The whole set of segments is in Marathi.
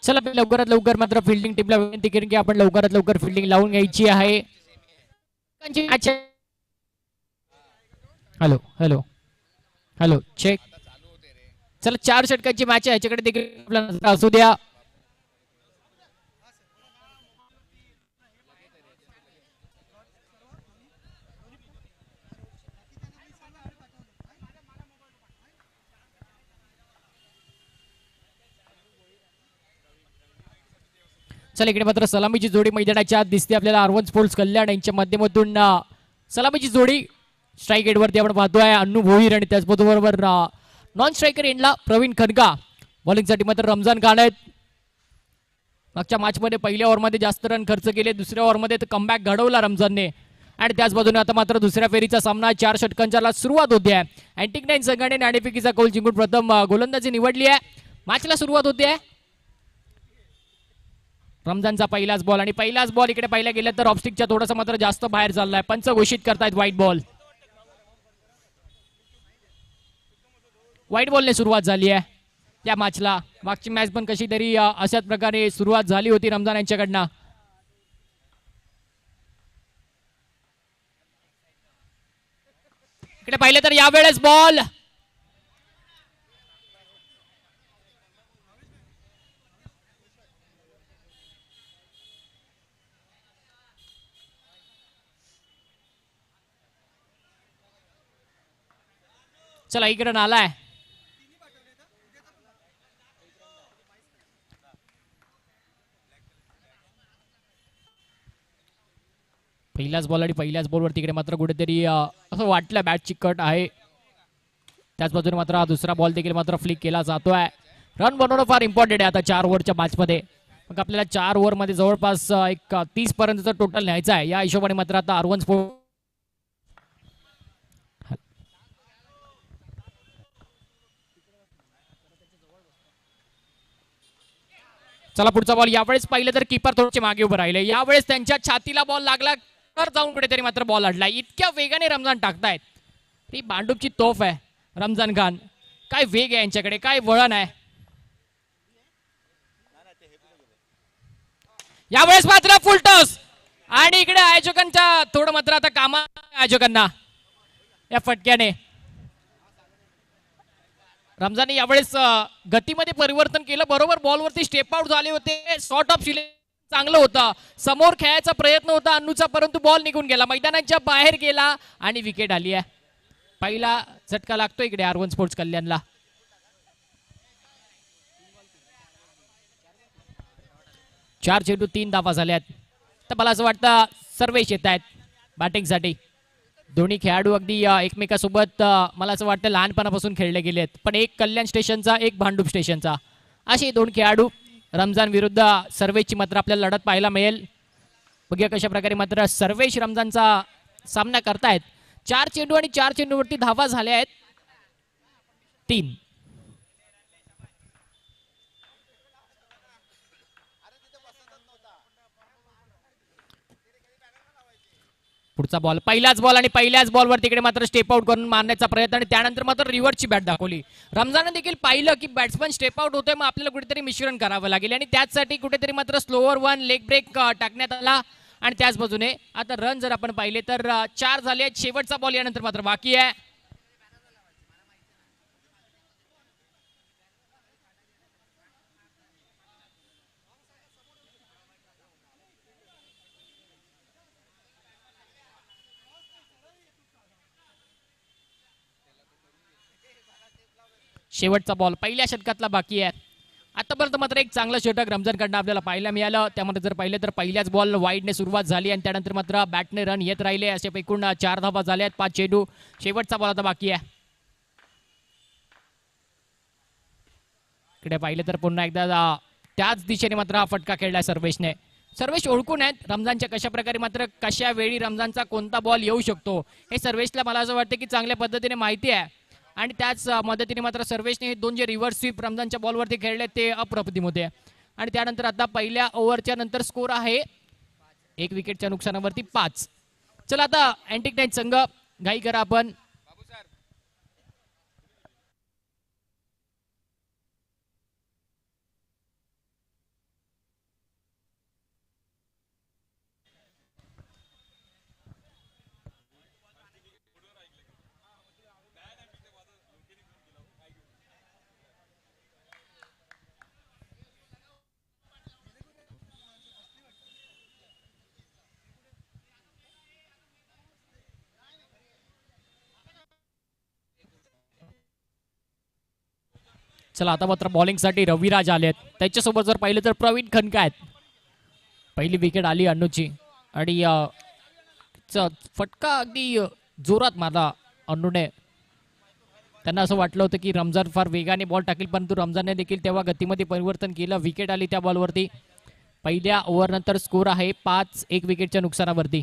चला लवकरात लवकर मात्र फिल्डिंग टीमला विनंती करेन की आपण लवकरात लवकर फिल्डिंग लावून घ्यायची आहे. Hello hello hello check. चला 4 षटकांची मॅच आहे, याच्याकडे देखील असू द्या. चला इकडे मात्र सलामीची जोडी मैदानाच्या आत दिसते आपल्याला. आर1 स्पोर्ट्स कल्याण यांच्या माध्यमातून सलामीची जोडी स्ट्राईक एंडवरती आपण पाहतोय. अन्नू भोईर आणि त्याचबरोबर नॉन स्ट्रायकर एंडला प्रवीण खनगा. बॉलिंगसाठी मात्र रमजान खान आहेत. मागच्या मॅचमध्ये पहिल्या ओव्हरमध्ये जास्त रन खर्च केले, दुसऱ्या ओव्हरमध्ये कमबॅक घडवला रमजानने. आणि त्याच बाजूने आता मात्र दुसऱ्या फेरीचा सामना 4 षटकांच्या सुरुवात होते आहे. अँटिक 9 संघाने नाणेफेकीचा कौल जिंकून प्रथम गोलंदाजी निवडली आहे. मॅचला सुरुवात होते आहे. रमजानचा पहिलाच बॉल आणि पहिलाच बॉल इकडे पाहिला गेलं तर ऑफस्टिकच्या थोडासा मात्र जास्त बाहेर चाललाय. पंच घोषित करतायत व्हाईट बॉल. व्हाईट बॉलने सुरुवात झाली आहे या मॅचला. मागची मॅच पण कशी तरी अशाच प्रकारे सुरुवात झाली होती रमजान यांच्याकडनं. इकडे पाहिलं तर यावेळेस बॉल चला इकडे आलाय. पहिल्याच बॉल आणि पहिल्याच बॉलवर तिकडे मात्र कुठेतरी असं वाटलं बॅटची कट आहे. त्याच बाजूने मात्र हा दुसरा बॉल देखील मात्र फ्लिक केला जातोय. रन बनवणं फार इम्पॉर्टंट आहे आता 4 ओव्हरच्या मॅचमध्ये. मग आपल्याला 4 ओव्हरमध्ये जवळपास एक 30 पर्यंतचा टोटल न्यायचा आहे. या हिशोबाने मात्र आता आर1 स्पोर्ट्स चला पुढचा बॉल. यावेळेस पाहिलं तर कीपर थोडेसे मागे उभे राहिले. यावेळेस त्यांच्या छातीला बॉल लागला तर जाऊन कुठेतरी मात्र बॉल अडला. इतक्या वेगाने रमजान टाकतायत. ती भांडूपची तोफ आहे रमजान खान. काय वेग आहे यांच्याकडे, काय वळण आहे. यावेळेस मात्र फुल टॉस आणि इकडे आयोजकांच्या थोडं मात्र आता कामा आयोजकांना या फटक्याने. रमजानने यावेळेस गतीमध्ये परिवर्तन केलं. बरोबर बॉलवरती स्टेप आउट झाले होते. शॉर्ट ऑफ सिलेक्शन चांगलं होतं. समोर खेळायचा प्रयत्न होता अन्नूचा, परंतु बॉल निघून गेला, मैदानाच्या बाहेर गेला आणि विकेट आली आहे. पहिला झटका लागतो इकडे आर1 स्पोर्ट्स कल्याणला. चार चेंडू 3 धावा झाल्यात. तर मला असं वाटतं सर्वेश येत आहेत बॅटिंगसाठी. दोन्ही खेळाडू अगदी एकमेकासोबत मला असं वाटतं लहानपणापासून खेळले गेलेत. पण एक कल्याण स्टेशनचा, एक भांडूप स्टेशनचा, असे 2 खेळाडू रमजान विरुद्ध सर्वेशची मात्र आपल्याला लढत पाहायला मिळेल. बघूया कशा प्रकारे मात्र सर्वेश रमजानचा सामना करतायत. 4 चेंडू आणि 4 चेंडूवरती धावा झाल्या आहेत 3. पुढचा बॉल, पहिलाच बॉल आणि पहिल्याच बॉलवर तिकडे मात्र स्टेप आउट करून मारण्याचा प्रयत्न आणि त्यानंतर मात्र रिव्हर्सची बॅट दाखवली. रमजानने देखील पाहिलं की बॅट्समन स्टेप आउट होतोय, मग आपल्याला कुठेतरी मिश्रण करावं लागेल आणि त्याचसाठी कुठेतरी मात्र स्लोअर 1 लेग ब्रेक टाकण्यात आला. आणि त्याच बाजूने आता रन जर आपण पाहिले तर 4 झाले आहेत. शेवटचा बॉल यानंतर मात्र बाकी आहे. शेवटचा बॉल पहिल्या षटकातला बाकी आहे. आतापर्यंत मात्र एक चांगलं षटक रमजानकडनं आपल्याला पाहायला मिळालं. त्यामध्ये जर पाहिलं तर पहिल्याच बॉल वाईडने सुरुवात झाली आणि त्यानंतर मात्र बॅटने रन येत राहिले. असे एकूण 4 धावा झाल्या आहेत, 5 चेंडू. शेवटचा बॉल आता बाकी आहे. इकडे पाहिलं तर पुन्हा एकदा त्याच दिशेने मात्र हा फटका खेळलाय सर्वेशने. सर्वेश ओळखून आहेत रमजानच्या कशा प्रकारे मात्र कशा वेळी रमजानचा कोणता बॉल येऊ शकतो हे सर्वेशला मला असं वाटतं की चांगल्या पद्धतीने माहिती आहे. आणि त्याच मदतीने मात्र सर्वेशने हे 2 जे रिव्हर्स स्वीप रमजानच्या बॉलवरती खेळले ते अप्रतिम होते. आणि त्यानंतर आता पहिल्या ओव्हरच्या नंतर स्कोर आहे 1 विकेटच्या नुकसानावरती 5. चला आता अँटिक 9 संघ घाई करा आपण. चला आता मात्र बॉलिंगसाठी रविराज आलेत. त्याच्यासोबत जर पाहिलं तर प्रवीण खनका आहेत. पहिली विकेट आली अन्नूची आणि फटका अगदी जोरात मारला अन्नूने. त्यांना असं वाटलं होतं की रमजान फार वेगाने बॉल टाकेल, परंतु रमजानने देखील तेव्हा गतीमध्ये परिवर्तन केलं. विकेट आली त्या बॉलवरती. पहिल्या ओव्हरनंतर स्कोर आहे 5-1 विकेटच्या नुकसानावरती.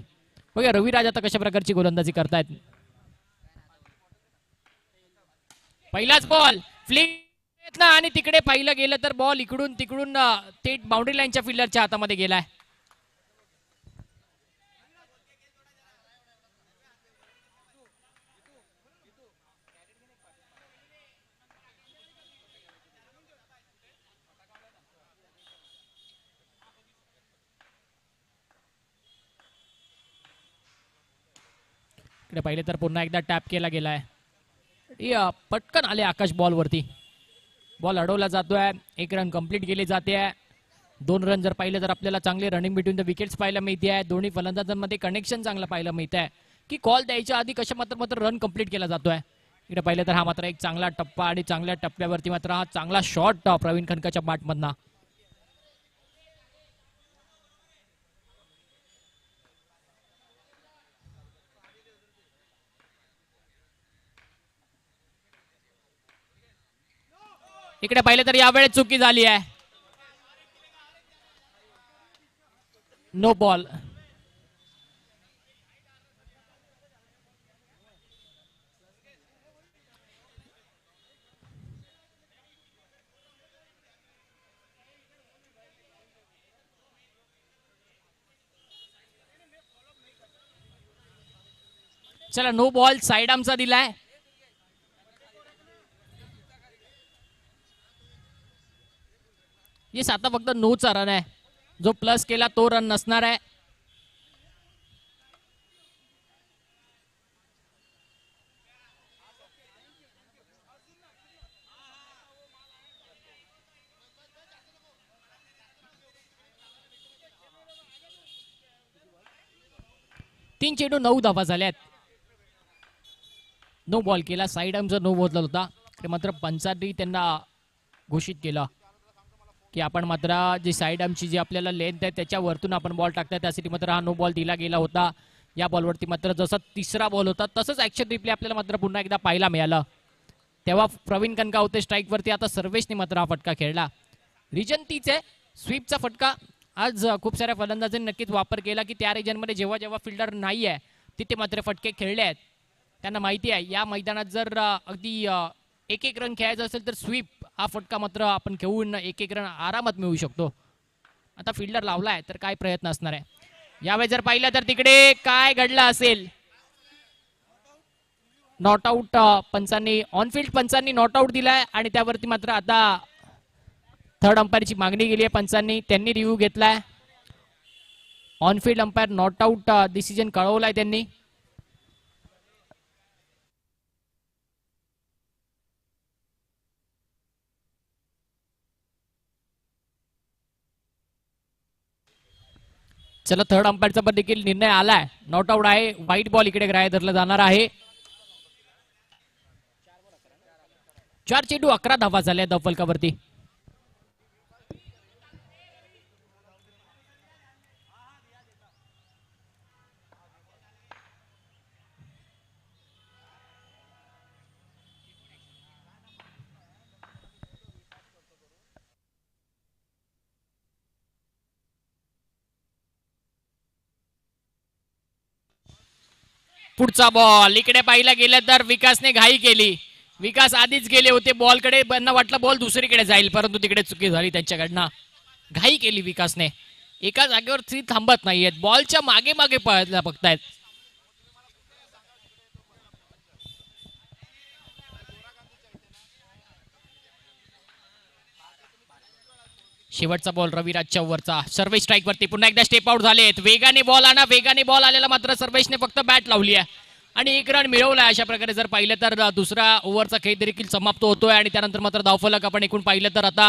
बघा रविराज आता कशा प्रकारची गोलंदाजी करतायत. पहिलाच बॉल फ्लिक आणि तिकडे पाहिलं गेलं तर बॉल इकडून तिकडून थेट बाउंड्री लाईनच्या फिल्डरच्या हातामध्ये गेलाय. इकडे पाहिले तर पुन्हा एकदा टॅप केला गेलाय. पटकन आले आकाश बॉलवरती. बॉल अडवला जातोय. 1 रन कंप्लीट केली जाते. 2 रन जर पाहिलं तर आपल्याला चांगले रनिंग बिटवीन द विकेट्स पाहायला मिळते आहे. दोन्ही फलंदाजांमध्ये कनेक्शन चांगलं पाहायला मिळत आहे की कॉल द्यायच्या आधी कशा मात्र रन कंप्लीट केला जातोय. इकडे पाहिलं तर हा मात्र एक चांगला टप्पा आणि चांगल्या टप्प्यावरती मात्र हा चांगला शॉट प्रवीण खनकाच्या बॅटमधना. इकडे पाहिलं तर यावेळेस चुकी झाली आहे. No ball. चला नो बॉल साइड आमचा दिलाय. येस आता फक्त नोचा रन आहे. जो प्लस केला तो रन नसणार आहे. तीन चेंडू 9 धावा झाल्यात. नो बॉल केला. साईड आमचा नो बदलत होता. मात्र पंचांनी त्यांना घोषित केलं की आपण मात्र जी साईड आमची जी आपल्याला लेंथ आहे त्याच्या वरतून आपण बॉल टाकताय. त्यासाठी मात्र हा नो बॉल दिला गेला होता. या बॉलवरती मात्र जसा तिसरा बॉल होता तसंच ऍक्शन रिप्ले आपल्याला मात्र पुन्हा एकदा पाहायला मिळालं. तेव्हा प्रवीण कनका होते स्ट्राईकवरती. आता सर्वेशने मात्र हा फटका खेळला. रिजन तीच आहे. स्वीपचा फटका आज खूप साऱ्या फलंदाजांनी नक्कीच वापर केला की त्या रिजनमध्ये जेव्हा जेव्हा फिल्डर नाही आहे तिथे मात्र फटके खेळले आहेत. त्यांना माहिती आहे या मैदानात जर अगदी 1-1 रन खेळायचं असेल तर स्वीप हा फटका मात्र आपण खेळून 1-1 रन आरामात मिळवू शकतो. आता फिल्डर लावलाय तर काय प्रयत्न असणार आहे. यावेळी जर पाहिलं तर तिकडे काय घडलं असेल. नॉट आउट पंचांनी ऑनफिल्ड पंचांनी नॉट आउट दिलाय आणि त्यावरती मात्र आता थर्ड अंपायरची मागणी केली आहे पंचांनी. त्यांनी रिव्ह्यू घेतलाय. On field umpire not out decision कळवलाय त्यांनी. चला थर्ड अंपायरचा पण देखील निर्णय आलाय. नॉट आउट आहे. व्हाईट बॉल इकडे ग्राह्य धरला जाणार आहे. 4 चेंडू 11 धावा झाल्या धावफलकावरती. पुढचा बॉल इकडे पाहिला गेलं तर विकासने घाई केली. विकास आधीच गेले होते बॉलकडे. त्यांना वाटलं बॉल दुसरीकडे जाईल परंतु तिकडे चुकी झाली त्यांच्याकडनं. घाई केली विकासने. एका जागेवर थांबत नाहीयेत. बॉलच्या मागे मागे पळायला बघतायत. शेवटचा बॉल रविराजच्या ओव्हरचा. सर्वेश स्ट्राईक वरती पुन्हा एकदा स्टेप आउट झालेत. वेगाने बॉल आणा. वेगाने बॉल आलेला मात्र सर्वेशने फक्त बॅट लावली आहे आणि 1 रन मिळवला. अशा प्रकारे जर पाहिलं तर दुसरा ओव्हरचा खेळ देखील समाप्त होतोय आणि त्यानंतर मात्र धावफलक आपण एकूण पाहिलं तर आता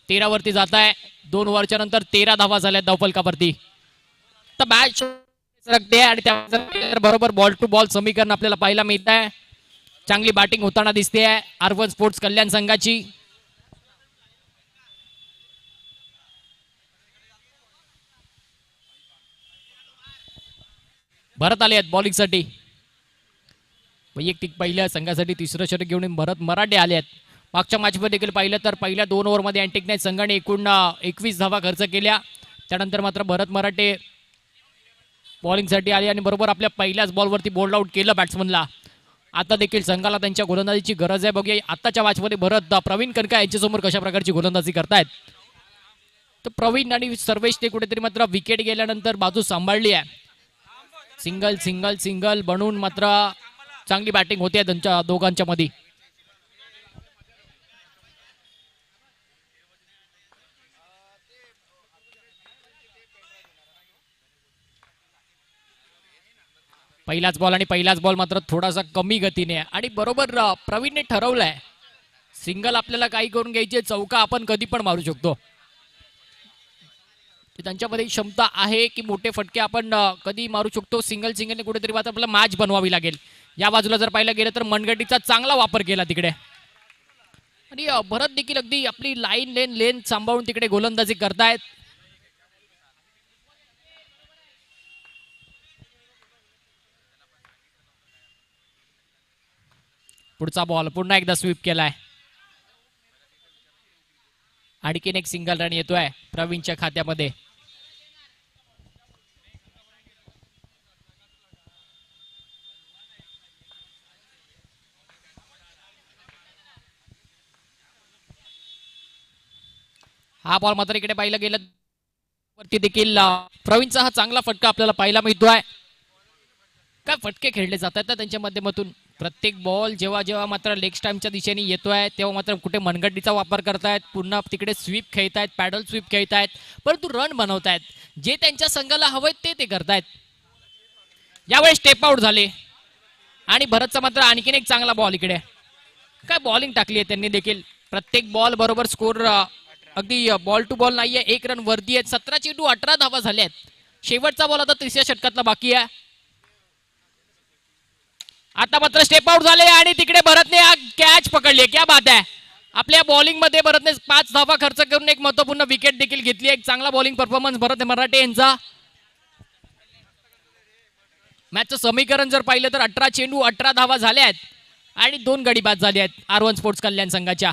13 वरती जात आहे. 2 ओव्हरच्या नंतर 13 धावा झाल्या धावफलकावरती. तर बॅट सरकते आणि त्यानंतर बरोबर बॉल टू बॉल समीकरण आपल्याला पाहायला मिळत आहे. चांगली बॅटिंग होताना दिसते आहे R1 स्पोर्ट्स कल्याण संघाची. भरत आले आहेत बॉलिंगसाठी. वैयक्तिक पहिल्या संघासाठी तिसरं षटक घेऊन भरत मराठे आले आहेत. मागच्या मॅचमध्ये देखील पाहिलं तर पहिल्या 2 ओव्हरमध्ये अँटिक संघाने एकूण 21 धावा खर्च केल्या. त्यानंतर मात्र भरत मराठे बॉलिंगसाठी आले आणि बरोबर आपल्या पहिल्याच बॉलवरती बोल्ड आउट केलं बॅट्समनला. आता देखील संघाला त्यांच्या गोलंदाजीची गरज आहे. बघूया आताच्या मॅचमध्ये भरत प्रवीण कनका यांच्यासमोर कशा प्रकारची गोलंदाजी करतायत. तर प्रवीण आणि सर्वेश ते कुठेतरी मात्र विकेट गेल्यानंतर बाजू सांभाळली आहे. सिंगल सिंगल सिंगल बनवून मात्र चांगली बॅटिंग होते त्यांच्या दोघांच्या मध्ये. पहिलाच बॉल आणि पहिलाच बॉल मात्र थोडासा कमी गतीने आणि बरोबर प्रवीणने ठरवलंय सिंगल आपल्याला काही करून घ्यायचे, चौका आपण कधी पण मारू शकतो. त्यांच्यामध्ये क्षमता आहे की मोठे फटके आपण कधी मारू शकतो. सिंगल सिंगलने कुठेतरी मात्र आपल्याला मॅच बनवावी लागेल. या बाजूला जर पाहिलं गेलं तर मनगटीचा चांगला वापर केला तिकडे आणि भरत देखील अगदी आपली लाईन लेन सांभाळून तिकडे गोलंदाजी करतायत. पुढचा बॉल पुन्हा एकदा स्वीप केलाय. आणखीन एक सिंगल रन येतोय प्रवीणच्या खात्यामध्ये. हा बॉल मात्र इकडे पाहिलं गेलं वरती देखील प्रवीणचा हा चांगला फटका आपल्याला पाहायला मिळतोय. काय फटके खेळले जात आहेत त्यांच्या माध्यमातून. प्रत्येक बॉल जेव्हा जेव्हा मात्र लेग स्टॅम्पच्या दिशेने येतोय तेव्हा मात्र कुठे मनगटीचा वापर करतायत, पुन्हा तिकडे स्वीप खेळतायत, पॅडल स्वीप खेळतायत, परंतु रन बनवतायत. जे त्यांच्या संघाला हवंय ते करतायत. यावेळी स्टेप आउट झाले आणि भरतचा मात्र आणखीन एक चांगला बॉल इकडे. काय बॉलिंग टाकली आहे त्यांनी देखील. प्रत्येक बॉल बरोबर स्कोर अगदी बॉल टू बॉल नाहीये. 1 रन वरती आहेत. 17 चेंडू 18 धावा झाल्या आहेत. शेवटचा बॉल आता तिसऱ्या षटकातला बाकी आहे. आता मात्र स्टेप आउट झाले आणि तिकडे भरतने कॅच पकडली. क्या बात आहे. आपल्या बॉलिंग मध्ये भरतने 5 धावा खर्च करून एक महत्वपूर्ण विकेट देखील घेतली. एक चांगला बॉलिंग परफॉर्मन्स भरत मराठे यांचा. मॅचचं समीकरण जर पाहिलं तर 18 चेंडू 18 धावा झाल्या आहेत आणि 2 गडी बाद झाले आहेत R1 स्पोर्ट्स कल्याण संघाच्या.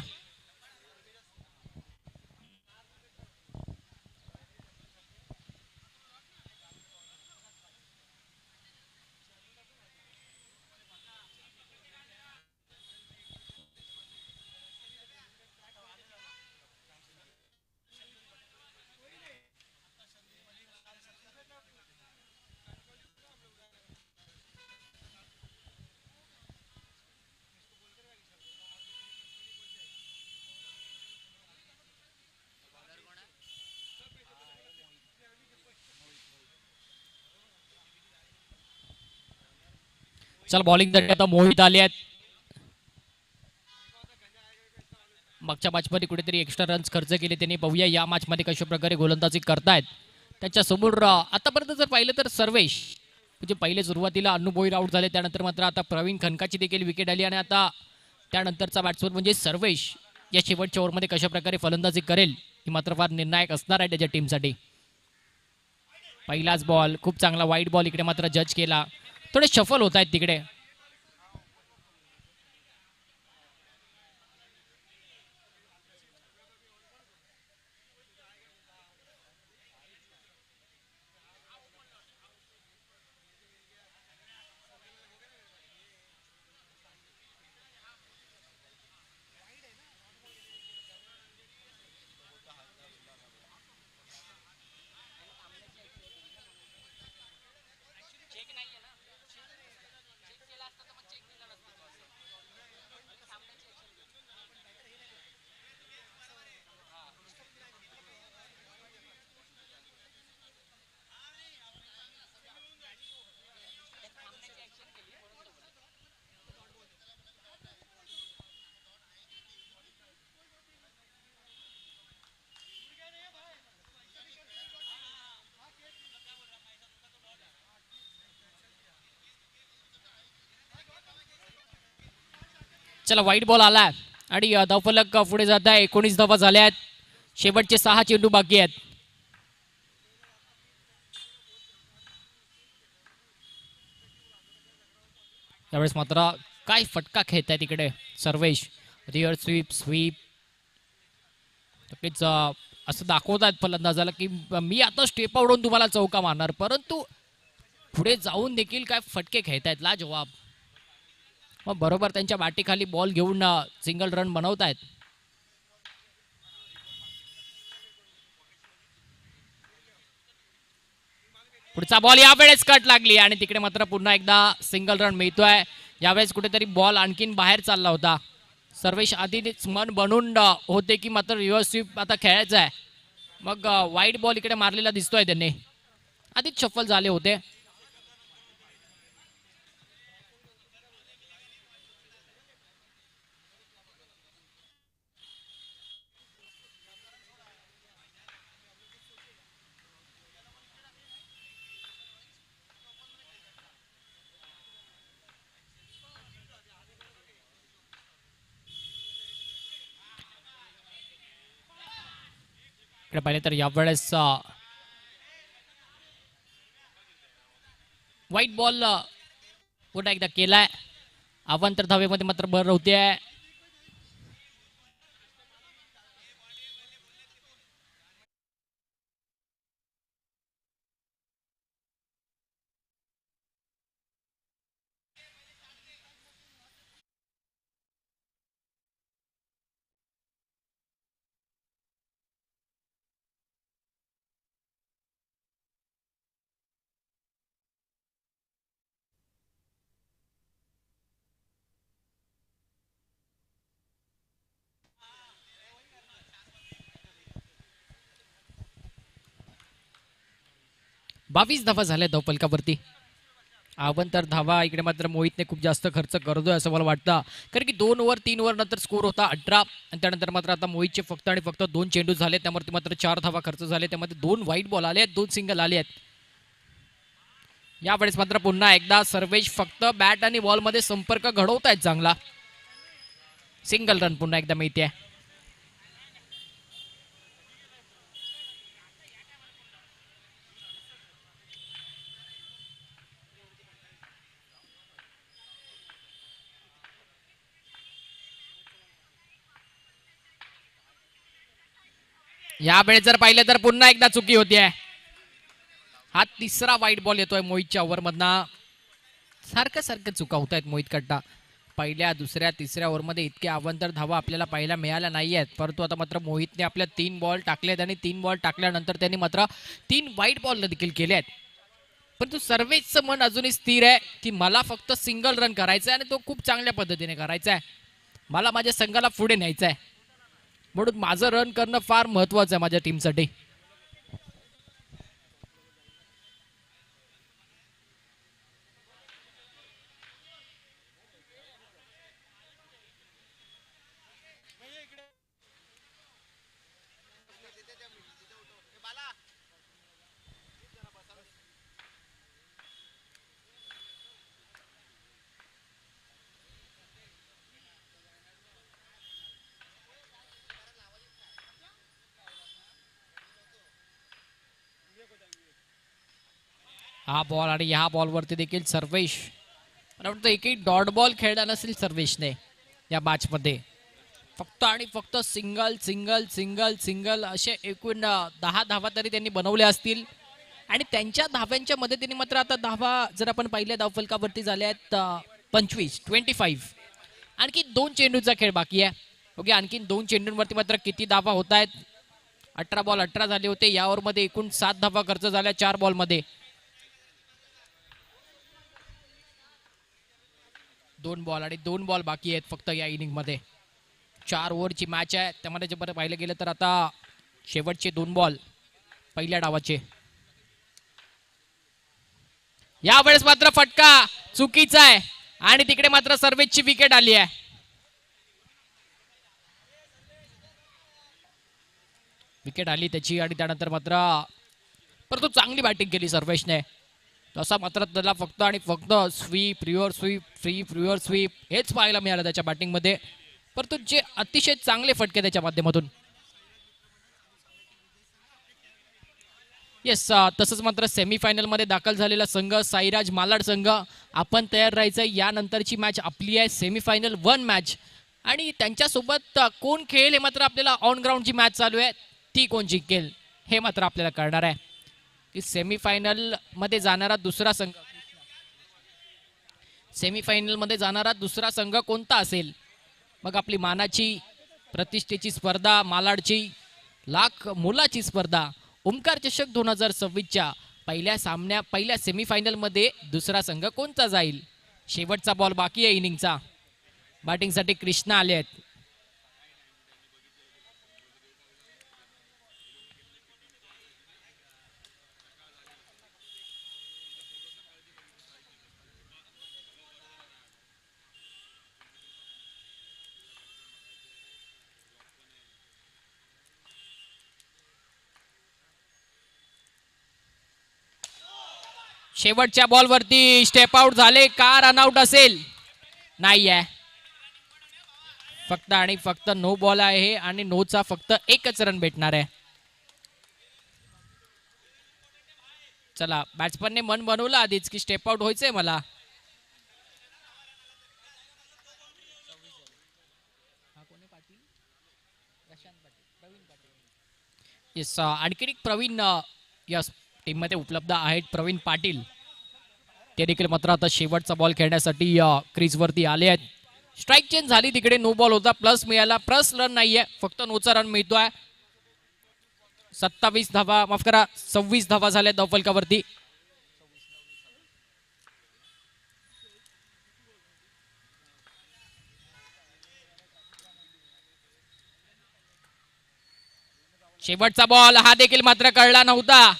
चल बॉलिंग आता मोहित आले आहेत. मागच्या मॅचमध्ये कुठेतरी एक्स्ट्रा रन्स खर्च केले त्यांनी. पाहूया या मॅचमध्ये कशा प्रकारे गोलंदाजी करतायत. त्यांच्या समोर आतापर्यंत जर पाहिलं तर सर्वेश म्हणजे पहिले सुरुवातीला अन्नू भोईर आउट झाले, त्यानंतर मात्र आता प्रवीण खनकाची देखील विकेट आली आणि आता त्यानंतरचा बॅट्समन म्हणजे सर्वेश या शेवटच्या ओव्हरमध्ये कशा प्रकारे फलंदाजी करेल ही मात्र फार निर्णायक असणार आहे त्याच्या टीमसाठी. पहिलाच बॉल खूप चांगला वाईट बॉल इकडे मात्र जज केला. थोडे शफल होत आहेत तिकडे. चला वाईट बॉल आला आणि धावफलक पुढे जात आहे. 19 धावा झाल्या आहेत. शेवटचे 6 चेंडू बाकी आहेत. त्यावेळेस मात्र काय फटका खेळत आहे तिकडे सर्वेश. रिअर स्वीप स्वीप नक्कीच असं दाखवत आहेत फलंदाजाला की मी आता स्टेप आवडून तुम्हाला चौका मारणार, परंतु पुढे जाऊन देखील काय फटके खेळत आहेत लाजवाब. मग बरोबर त्यांच्या बाटीखाली बॉल घेऊन सिंगल रन बनवतायत. पुढचा बॉल यावेळेस कट लागली आणि तिकडे मात्र पुन्हा एकदा सिंगल रन मिळतोय. यावेळेस कुठेतरी बॉल आणखीन बाहेर चालला होता. सर्वेश आधीच मन बनून होते की मात्र रिव्हर्स स्वीप आता खेळायचा आहे. मग वाईट बॉल इकडे मारलेला दिसतोय त्यांनी. आधीच शफल झाले होते. इकडे पाहिले तर यावेळेस वाईट बॉल पुन्हा एकदा केलाय. अवांतर धावेमध्ये मात्र भर होते. बावीस धावा झाल्या धावफलकावरती. अवांतर धावा इकडे मात्र मोहितने खूप जास्त खर्च करतोय असं मला वाटतं, कारण की 2 ओव्हर 3 ओव्हर नंतर स्कोर होता 18 आणि त्यानंतर मात्र आता मोहितचे फक्त आणि फक्त 2 चेंडू झाले, त्यामध्ये मात्र 4 धावा खर्च झाले. त्यामध्ये 2 व्हाईट बॉल आले आहेत, 2 सिंगल आले आहेत. यावेळेस मात्र पुन्हा एकदा सर्वेश फक्त बॅट आणि बॉल मध्ये संपर्क घडवत आहेत चांगला. सिंगल रन पुन्हा एकदा मिळते. यावेळेस जर पाहिलं तर पुन्हा एकदा चुकी होतीये. हा तिसरा वाईट बॉल येतोय मोहितच्या ओव्हर मधनं. सारखं सारखं चुका होत आहेत मोहित कडनं. पहिल्या दुसऱ्या तिसऱ्या ओव्हरमध्ये इतके अवांतर धावा आपल्याला पाहायला मिळाल्या नाही आहेत, परंतु आता मात्र मोहितने आपल्या 3 बॉल टाकलेत आणि 3 बॉल टाकल्यानंतर त्यांनी मात्र 3 वाईट बॉल देखील केले आहेत. परंतु सर्वेचं मन अजूनही स्थिर आहे की मला फक्त सिंगल रन करायचा आहे आणि तो खूप चांगल्या पद्धतीने करायचा आहे. मला माझ्या संघाला पुढे न्यायचं आहे, म्हणून माझं रन करणं फार महत्वाचं आहे माझ्या टीमसाठी. हा बॉल आणि ह्या बॉलवरती देखील सर्वेश, मला वाटतं एकही डॉट बॉल खेळला नसेल सर्वेशने या मॅच मध्ये. फक्त आणि फक्त सिंगल सिंगल सिंगल सिंगल असे एकूण 10 धावा तरी त्यांनी बनवल्या असतील आणि त्यांच्या धाव्यांच्या मदतीने मात्र आता धावा जर आपण पहिल्या धावफलकावरती झाल्या आहेत 25. आणखी 2 चेंडूचा खेळ बाकी आहे. ओके, आणखी 2 चेंडूंवरती मात्र किती धावा होत आहेत. 18 बॉल 18 झाले होते. या ओव्हरमध्ये एकूण 7 धावा खर्च झाल्या 4 बॉलमध्ये. 2 बॉल आणि 2 बॉल बाकी आहेत फक्त या इनिंग मध्ये. 4 ओव्हरची मॅच आहे, त्यामध्ये जर पाहिलं गेलं तर आता शेवटचे 2 बॉल पहिल्या डावाचे. यावेळेस मात्र फटका चुकीचा आहे आणि तिकडे मात्र सर्वेशची विकेट आली आहे. विकेट आली त्याची आणि त्यानंतर मात्र परंतु चांगली बॅटिंग केली सर्वेशने. तसा मात्र त्याला फक्त आणि फक्त sweep reverse sweep sweep reverse sweep हेच पाहायला मिळालं त्याच्या बॅटिंगमध्ये, परंतु जे अतिशय चांगले फटके त्याच्या माध्यमातून. येस, तसंच मात्र सेमीफायनल मध्ये दाखल झालेला संघ साईराज मालाड संघ आपण तयार राहायचं. यानंतरची मॅच आपली आहे सेमीफायनल 1 मॅच आणि त्यांच्यासोबत कोण खेळेल हे मात्र आपल्याला ऑन ग्राउंडची मॅच चालू आहे, ती कोण जिंकेल हे मात्र आपल्याला कळणार आहे की सेमीफायनल मध्ये जाणारा दुसरा संघ सेमीफायनलमध्ये जाणारा दुसरा संघ कोणता असेल. मग आपली मानाची प्रतिष्ठेची स्पर्धा मालाडची लाख मोलाची स्पर्धा ओमकार चषक 2026च्या पहिल्या सेमीफायनलमध्ये दुसरा संघ कोणता जाईल. शेवटचा बॉल बाकी आहे इनिंगचा. बॅटिंगसाठी कृष्णा आले आहेत. शेवटच्या बॉलवरती स्टेप आउट झाले का रनआउट असेल. नाही आहे, फक्त आणि फक्त नो बॉल आहे आणि नोचा फक्त एकच रन भेटणार आहे. चला, बॅट्समनने मन बनवलं आधीच की स्टेप आउट व्हायचंय मला. येस, आणखी एक प्रवीण या टीम मध्ये उपलब्ध आहेत. प्रवीण पाटील ते देखील मात्र आता शेवटचा बॉल खेळण्यासाठी क्रीज वरती आले आहेत. स्ट्राईक चेंज झाली, तिकडे नो बॉल होता, प्लस मिळाला, प्लस रन नाहीये, फक्त नोचा रन मिळतोय. 27 धावा, माफ करा 26 धावा झाल्या धावफलकावरती. शेवटचा बॉल हा देखील मात्र कळला नव्हता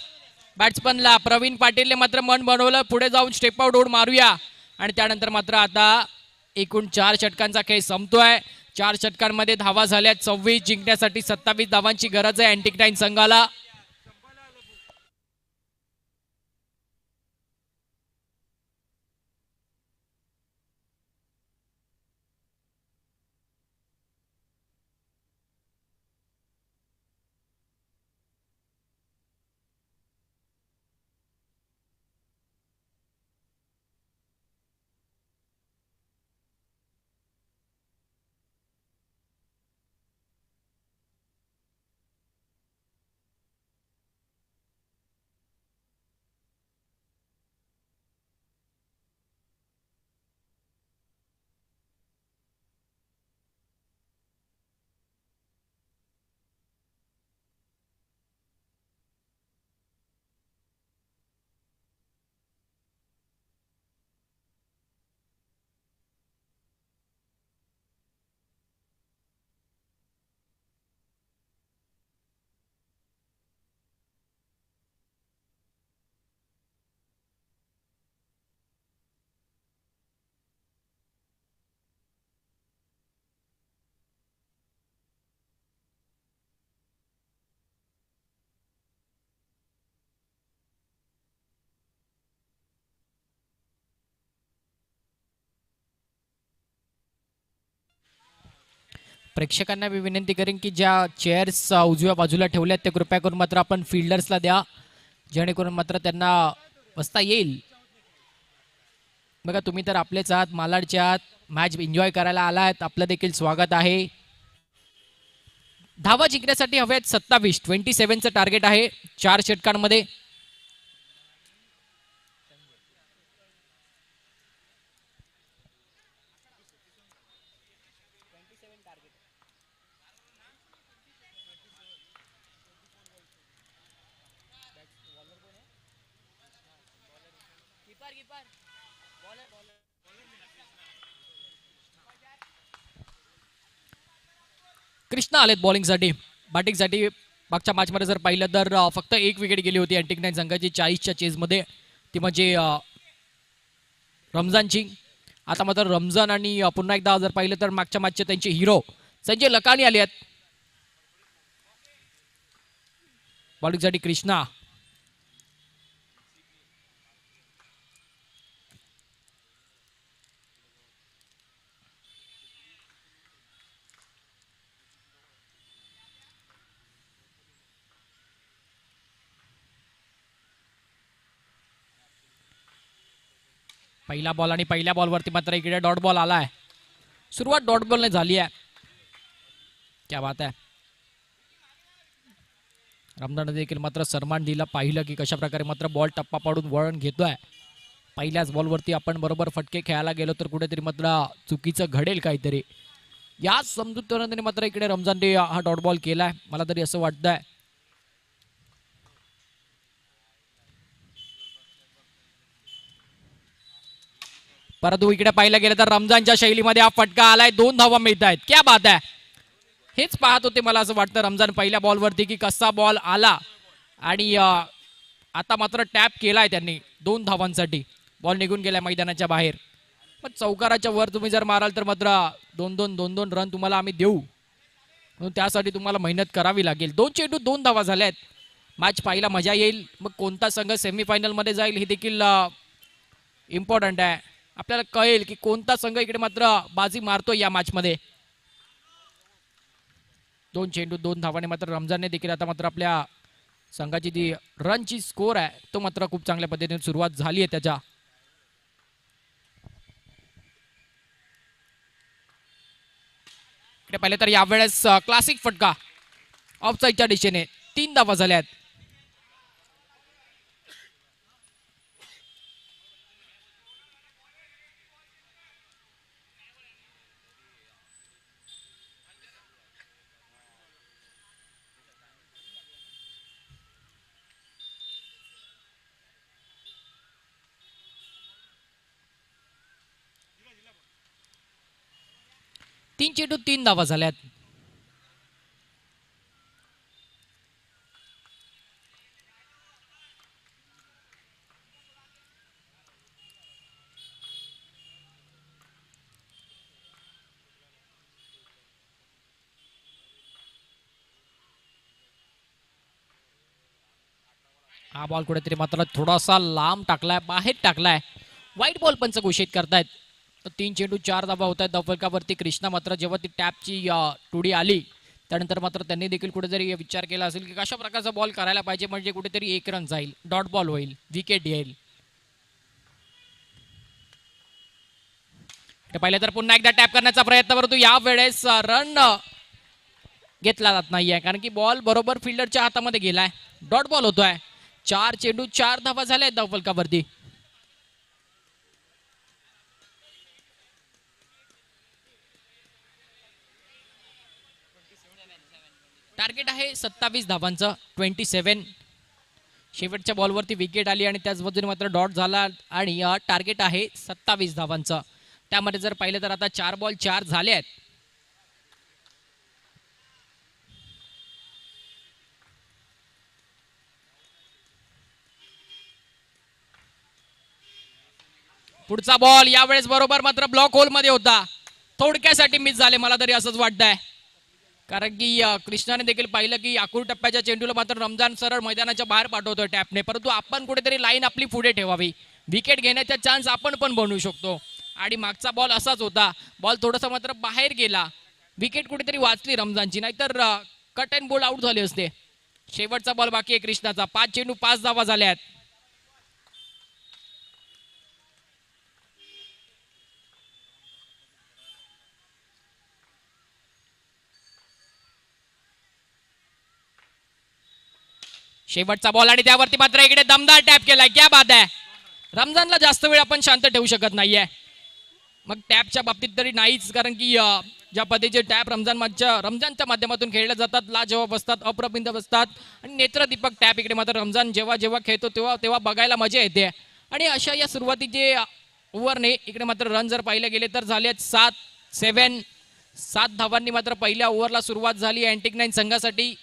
बॅट्समनला. प्रवीण पाटीलने मात्र मन बनवलं, पुढे जाऊन स्टेप आउट ओढ मारूया आणि त्यानंतर मात्र आता एकूण 4 षटकांचा खेळ संपतोय. 4 षटकांमध्ये धावा झाल्यात 26, जिंकण्यासाठी 27 धावांची गरज आहे अँटिक नाईन संघाला. प्रेक्षकांना मी विनंती करेन की ज्या चेअर्स उजव्या बाजूला ठेवल्यात त्या कृपया करून मात्र आपण फिल्डर्सला द्या, जेणेकरून मात्र त्यांना बसता येईल. बघा, तुम्ही तर आपलेच आहात, मालाडचे आहात, मॅच एन्जॉय करायला आलात, आपलं देखील स्वागत आहे. धावा जिंकण्यासाठी हव्यात 27चं टार्गेट आहे 4 षटकांमध्ये. कृष्णा आलेत बॉलिंगसाठी. बॅटिंगसाठी मागच्या मॅचमध्ये जर पाहिलं तर फक्त 1 विकेट गेली होती अँटिक नाईन संघाची 40च्या चेजमध्ये, ती म्हणजे रमजानची. आता मात्र रमजान आणि पुन्हा एकदा जर पाहिलं तर मागच्या मॅचचे त्यांचे हिरो संजय लकानी आले आहेत बॉलिंगसाठी. कृष्णा पहिला बॉल आणि पहिल्या बॉलवरती मात्र इकडे डॉट बॉल आलाय. सुरुवात डॉट बॉलने झाली आहे. क्या बात आहे. रमजान देखील मात्र सन्मान दिला. पाहिलं की कशा प्रकारे मात्र बॉल टप्पा पाडून वळण घेतोय. पहिल्याच बॉलवरती आपण बरोबर फटके खेळायला गेलो तर कुठेतरी मात्र चुकीचं घडेल काहीतरी. या समजूतदाराने मात्र इकडे रमजानने हा डॉट बॉल केलाय. मला तरी असं वाटतंय. परंतु इकडे पाहिलं गेलं तर रमजानच्या शैलीमध्ये हा फटका आलाय. 2 धावा मिळत आहेत. क्या बात आहे. हेच पाहत होते मला असं वाटतं रमजान पहिल्या बॉलवरती की कसा बॉल आला आणि आता मात्र टॅप केलाय त्यांनी 2 धावांसाठी. बॉल निघून गेलाय मैदानाच्या बाहेर. पण चौकाराच्या वर तुम्ही जर माराल तर मात्र 2-2 रन तुम्हाला आम्ही देऊ. म्हणून त्यासाठी तुम्हाला मेहनत करावी लागेल. 2 चेंडू 2 धावा झाल्यात. मॅच पाहायला मजा येईल. मग कोणता संघ सेमीफायनलमध्ये जाईल हे देखील इम्पॉर्टंट आहे. आपल्याला कळेल की कोणता संघ इकडे मात्र बाजी मारतोय या मॅचमध्ये. 2 चेंडू 2 धावाने मात्र रमजानने देखील आता मात्र आपल्या संघाची जी रनची स्कोर आहे तो मात्र खूप चांगल्या पद्धतीने सुरुवात झाली आहे त्याच्या. इकडे पाहिले तर यावेळेस क्लासिक फटका ऑफसाईडच्या दिशेने. 3 धावा झाल्यात. तीन चेंडू 3 धावा झाल्यात. हा बॉल कुठेतरी मात्र थोडासा लांब टाकलाय, बाहेर टाकलाय. वाईट बॉल पंच घोषित करतायत. 3 चेंडू 4 धावा होत आहेत धावफलकावरती. कृष्णा मात्र जेव्हा ती टॅपची टुडी आली त्यानंतर मात्र त्यांनी देखील कुठेतरी विचार केला असेल की कशा प्रकारचा बॉल करायला पाहिजे म्हणजे कुठेतरी 1 रन जाईल, डॉट बॉल होईल, विकेट येईल. पाहिलं तर पुन्हा एकदा टॅप करण्याचा प्रयत्न, परंतु या वेळेस रन घेतला जात नाहीये कारण की बॉल बरोबर फिल्डरच्या हातामध्ये गेलाय. डॉट बॉल होतोय. 4 चेंडू 4 धावा झाल्या आहेत धावफलकावरती. टार्गेट आहे 27 धावांचं, 27. शेवटच्या बॉलवरती विकेट आली आणि त्याच बाजूने मात्र डॉट झाला आणि टार्गेट आहे 27 धावांचं. त्यामध्ये जर पाहिलं तर आता 4 बॉल 4 झाले आहेत. पुढचा बॉल यावेळेस बरोबर मात्र ब्लॉक होल मध्ये होता. थोडक्यासाठी मिस झाले मला तरी असंच वाटतंय कारण की कृष्णाने देखील पाहिलं की आखूर टप्प्याच्या चेंडूला मात्र रमजान सरळ मैदानाच्या बाहेर पाठवतोय टॅपने, परंतु आपण कुठेतरी लाईन आपली पुढे ठेवावी. विकेट घेण्याचा चान्स आपण पण बनवू शकतो आणि मागचा बॉल असाच होता. बॉल थोडासा मात्र बाहेर गेला. विकेट कुठेतरी वाचली रमजानची, नाहीतर कट अँड बोल्ड आउट झाले असते. शेवटचा बॉल बाकी आहे कृष्णाचा. 5 चेंडू 5 धावा झाल्यात. शेवटचा बॉल आणि त्यावरती मात्र इकडे दमदार टॅप केलाय. क्या बात आहे. रमजानला जास्त वेळ आपण शांत ठेवू शकत नाहीये. मग टॅपच्या बाबतीत तरी नाहीच कारण की ज्या पद्धतीचे टॅप रमजानच्या माध्यमातून खेळले जातात लाजवाब असतात, अप्रतिम असतात आणि नेत्रदीपक टॅप इकडे मात्र रमजान जेव्हा जेव्हा खेळतो तेव्हा तेव्हा बघायला मजा येते. आणि अशा या सुरुवातीचे ओव्हरने इकडे मात्र रन जर पाहिले गेले तर झाले 7 धावांनी मात्र पहिल्या ओव्हरला सुरुवात झाली अँटिक 9 संघासाठी.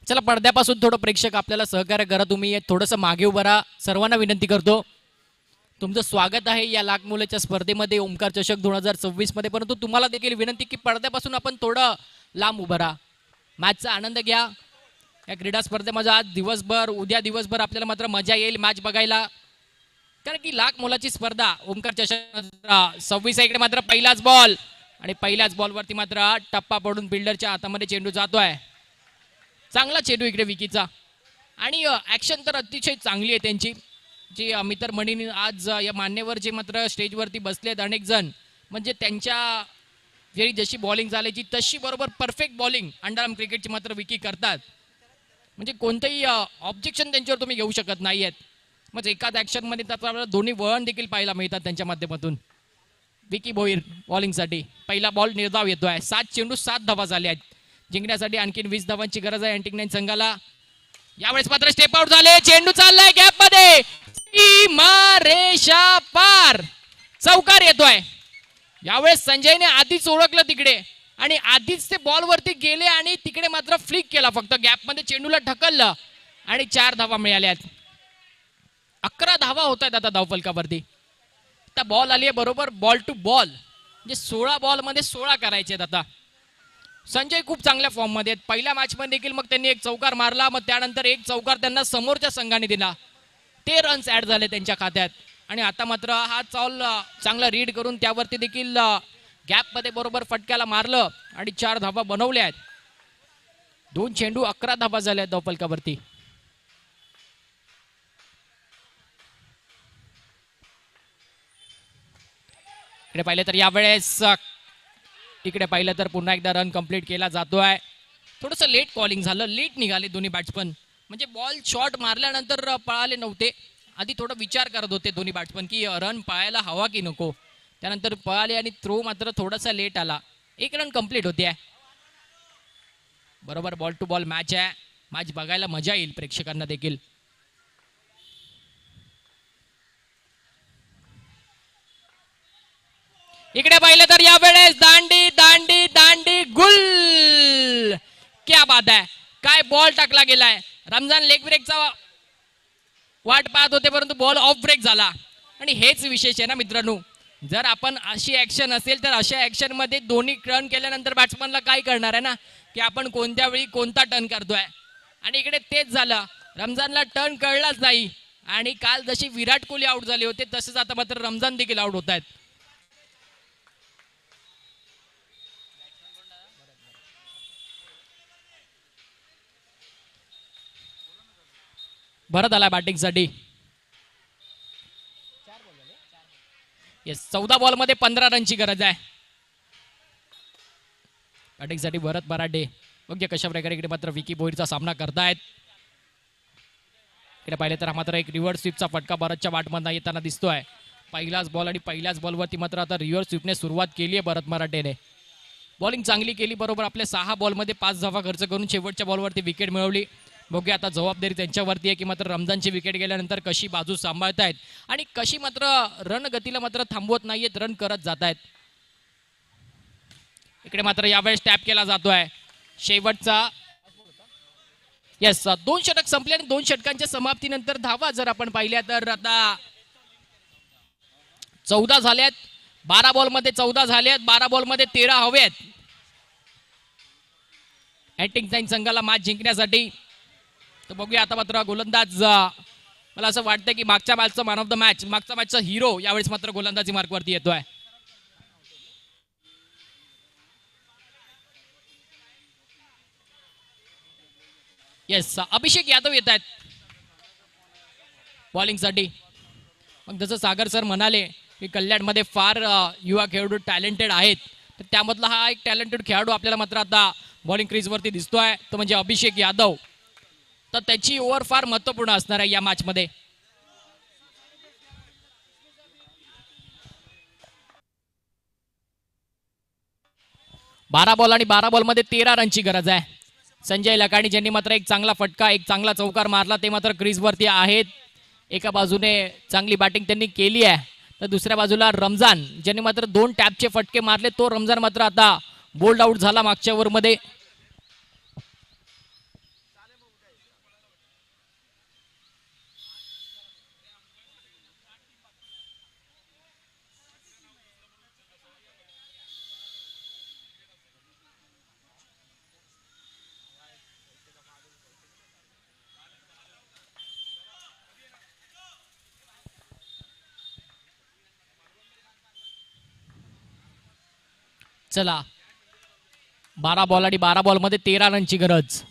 चला पडद्यापासून थोडं प्रेक्षक आपल्याला सहकार्य करा, तुम्ही थोडंसं मागे उभं राहा. सर्वांना विनंती करतो, तुमचं स्वागत आहे या लाख मुलाच्या स्पर्धेमध्ये ओमकार चषक 2026 मध्ये. परंतु तुम्हाला देखील विनंती की पडद्यापासून आपण थोडं लांब उभं राहा, मॅचचा आनंद घ्या. या क्रीडा स्पर्धेमध्ये आज दिवसभर, उद्या दिवसभर आपल्याला मात्र मजा येईल मॅच बघायला, कारण की लाख मोलाची स्पर्धा ओमकार चषक 26. इकडे मात्र पहिलाच बॉल आणि पहिल्याच बॉलवरती मात्र टप्पा पडून बिल्डरच्या हातामध्ये चेंडू जातोय. चांगला चेंडू इकडे विकीचा आणि ऍक्शन तर अतिशय चांगली आहे त्यांची. जी अमितर मणीने आज या मान्यवर जे मात्र स्टेजवरती बसलेत अनेक जण, म्हणजे त्यांच्या वेळी जशी बॉलिंग झाल्याची तशी बरोबर परफेक्ट बॉलिंग अंडरआर्म क्रिकेटची मात्र विकी करतात. म्हणजे कोणतंही ऑब्जेक्शन त्यांच्यावर तुम्ही घेऊ शकत नाही आहेत. मग एकाच ॲक्शनमध्ये तर आपल्याला दोन्ही वळण देखील पाहायला मिळतात त्यांच्या माध्यमातून. विकी भोईर बॉलिंगसाठी पहिला बॉल निर्धाव येतोय. 7 चेंडू 7 धावा झाल्या आहेत. जिंकण्यासाठी आणखीन 20 धावांची गरज आहे अँटिक 9 संघाला. यावेळेस मात्र स्टेप आउट झाले, चेंडू चाललाय गॅप मध्ये, रेषा पार, चौकार येतोय. यावेळेस संजयने आधीच ओळखलं तिकडे आणि आधीच ते बॉल वरती गेले आणि तिकडे मात्र फ्लिक केला, फक्त गॅप मध्ये चेंडूला ढकललं आणि 4 धावा मिळाल्यात. 11 धावा होत आहेत आता धावफलकावरती. आता बॉल आली आहे बरोबर बॉल टू बॉल, म्हणजे 16 बॉल मध्ये 16 करायचे आहेत आता. संजय खूप चांगल्या फॉर्म मध्ये आहेत. पहिल्या मॅच मध्ये देखील मग त्यांनी एक चौकार मारला, मग त्यानंतर एक चौकार त्यांना समोरच्या संघाने दिला, ते रन्स ऍड झाले त्यांच्या खात्यात. आणि आता मात्र हा चॉल चांगला रीड करून त्यावरती देखील गॅप मध्ये बरोबर फटक्याला मारलं आणि 4 धावा बनवल्या आहेत. 2 चेंडू 11 धावा झाल्या धावफलकावरती. इकडे पाहिलं तर यावेळेस इकडे पाहिलं तर पुन्हा एकदा रन कंप्लीट केला जातोय. थोडंसं लेट कॉलिंग झालं, लेट निघाले दोन्ही बॅट्समन, म्हणजे बॉल शॉट मारल्यानंतर पळाले नव्हते. आधी थोडं विचार करत होते दोन्ही बॅट्समन की रन पाहायला हवा की नको, त्यानंतर पळाले आणि थ्रो मात्र थोडासा लेट आला. 1 रन कंप्लीट होते. बरोबर बॉल टू बॉल मॅच आहे, मॅच बघायला मजा येईल प्रेक्षकांना देखील. इकडे पाहिलं तर यावेळेस दांडी दांडी दांडी गुल, क्या बात आहे, काय बॉल टाकला गेलाय. रमजान लेग ब्रेकचा वाट पाहत होते परंतु बॉल ऑफ ब्रेक झाला. आणि हेच विशेष आहे ना मित्रांनो, जर आपण अशी ऍक्शन असेल तर अशा ऍक्शन मध्ये दोन्ही टर्न केल्यानंतर बॅट्समनला काय करणार आहे ना, की आपण कोणत्या वेळी कोणता टर्न करतोय. आणि इकडे तेच झालं, रमजानला टर्न कळलाच नाही आणि काल जशी विराट कोहली आउट झाले होते तसंच आता मात्र रमजान देखील आउट होत आहेत. भरत आला बॅटिंगसाठी. येस, 14 बॉल मध्ये 15 रनची गरज आहे बॅटिंगसाठी भरत बराडे. ओके, कशा प्रकारे इकडे मात्र विकी भोईरचा सामना करतायत. इकडे पाहिले तर मात्र एक रिव्हर्स स्वीपचा फटका भरतच्या वाटमधून येताना दिसतोय. पहिलाच बॉल आणि पहिल्याच बॉलवरती मात्र आता रिव्हर्स स्वीपने सुरुवात केली आहे भरत मराठेने. बॉलिंग चांगली केली, बरोबर आपल्या 6 बॉलमध्ये 5 धावा खर्च करून शेवटच्या बॉलवरती विकेट मिळवली. बघूया आता जबाबदारी त्यांच्यावरती आहे की मात्र रमजानची विकेट गेल्यानंतर कशी बाजू सांभाळतायत आणि कशी मात्र रन गतीला मात्र थांबवत नाहीयेत, रन करत जात आहेत. इकडे मात्र यावेळेस टॅप केला जातोय शेवटचा. येस, 2 षटक संपले आणि 2 षटकांच्या समाप्तीनंतर धावा जर आपण पाहिल्या तर आता 14 झाल्यात. 12 बॉलमध्ये 14 झाल्यात, 12 बॉलमध्ये 13 हवेत अँटिक 9 संघाला मॅच जिंकण्यासाठी. तर बघूया आता मात्र गोलंदाज, मला असं वाटतं की मागच्या मॅचचा मॅन ऑफ द मॅच, मागच्या मॅचचा हिरो यावेळेस मात्र गोलंदाजी मार्कवरती येतोय. येस, अभिषेक यादव येत आहेत बॉलिंगसाठी. मग जसं सागर सर म्हणाले की कल्याणमध्ये फार युवा खेळाडू टॅलेंटेड आहेत, तर त्यामधला हा एक टॅलेंटेड खेळाडू आपल्याला मात्र आता बॉलिंग क्रीजवरती दिसतोय, तो म्हणजे अभिषेक यादव. तर त्याची ओव्हर फार महत्वपूर्ण असणार आहे या मॅच मध्ये. बारा बॉल आणि 12 बॉलमध्ये 13 रनची गरज आहे. संजय लकाणी ज्यांनी मात्र एक चांगला फटका, एक चांगला चौकार मारला, ते मात्र क्रीजवरती आहेत. एका बाजूने चांगली बॅटिंग त्यांनी केली आहे, तर दुसऱ्या बाजूला रमजान ज्यांनी मात्र 2 टॅपचे फटके मारले, तो रमजान मात्र आता बोल्ड आउट झाला मागच्या ओव्हरमध्ये. चला 12 बॉल आणि 12 बॉल मध्ये 13 रनची गरज.